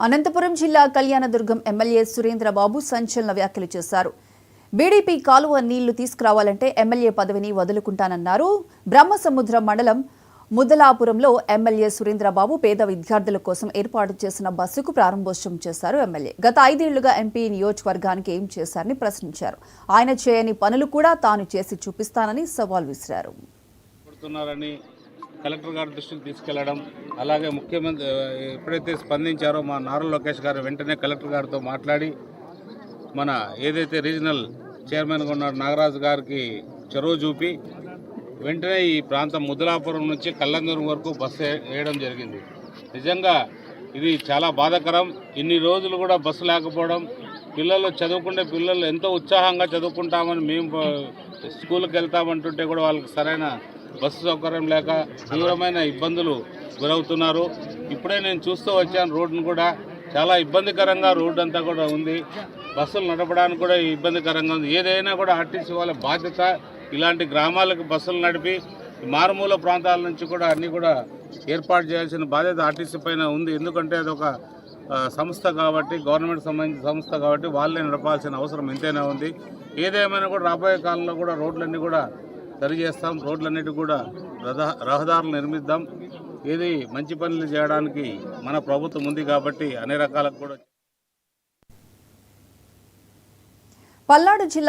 అనంతపురం జిల్లా కళ్యాణదుర్గం ఎమ్మెల్యే సురేంద్రబాబు సంచలన వ్యాఖ్యలు చేశారు. బీడీపీ కాలువ నీళ్లు తీసుకురావాలంటే ఎమ్మెల్యే పదవిని వదులుకుంటానన్నారు. బ్రహ్మసముద్రం మండలం ముదలాపురంలో ఎమ్మెల్యే సురేంద్రబాబు పేద విద్యార్థుల కోసం ఏర్పాటు చేసిన బస్సుకు ప్రారంభోత్సవం చేశారు. ఎమ్మెల్యే గత 5 ఏళ్లుగా ఎంపీ నియోజకవర్గానికి ఏం చేశారని ప్రశ్నించారు. ఆయన చేయని పనులు కూడా తాను చేసి చూపిస్తానని సవాల్ విసిరారు. కలెక్టర్ గారి దృష్టికి తీసుకెళ్లడం, అలాగే ముఖ్యమంత్రి ఎప్పుడైతే స్పందించారో మా నారా లోకేష్ గారు వెంటనే కలెక్టర్ గారితో మాట్లాడి మన ఏదైతే రీజనల్ చైర్మన్గా ఉన్న నాగరాజు గారికి చొరవ చూపి వెంటనే ఈ ప్రాంతం ముదలాపురం నుంచి కళ్యాణదుర్గం వరకు బస్సు వేయడం జరిగింది. నిజంగా ఇది చాలా బాధాకరం. ఇన్ని రోజులు కూడా బస్సు లేకపోవడం, పిల్లలు చదువుకుంటే పిల్లలు ఎంతో ఉత్సాహంగా చదువుకుంటామని మేము స్కూల్కి వెళ్తామంటుంటే కూడా వాళ్ళకి సరైన బస్సు సౌకర్యం లేక తీవ్రమైన ఇబ్బందులు గురవుతున్నారు. ఇప్పుడే నేను చూస్తూ వచ్చాను, రోడ్డును కూడా చాలా ఇబ్బందికరంగా రోడ్డు అంతా కూడా ఉంది. బస్సులు నడపడానికి కూడా ఇబ్బందికరంగా ఉంది. ఏదైనా కూడా ఆర్టీసీ వాళ్ళ బాధ్యత ఇలాంటి గ్రామాలకు బస్సులు నడిపి మారుమూల ప్రాంతాల నుంచి కూడా అన్నీ కూడా ఏర్పాటు చేయాల్సిన బాధ్యత ఆర్టీసీ పైన ఉంది. ఎందుకంటే అదొక సంస్థ కాబట్టి, గవర్నమెంట్ సంబంధించిన సంస్థ కాబట్టి వాళ్ళే నడపాల్సిన అవసరం ఎంతైనా ఉంది. ఏదేమైనా కూడా రాబోయే కాలంలో కూడా రోడ్లన్నీ కూడా సరి చేస్తాం. రోడ్లన్నిటి కూడా రహదారులు నిర్మిద్దాం. ఏది మంచి పనులు చేయడానికి మన ప్రభుత్వం ఉంది కాబట్టి అన్ని రకాలకు కూడా. పల్నాడు జిల్లా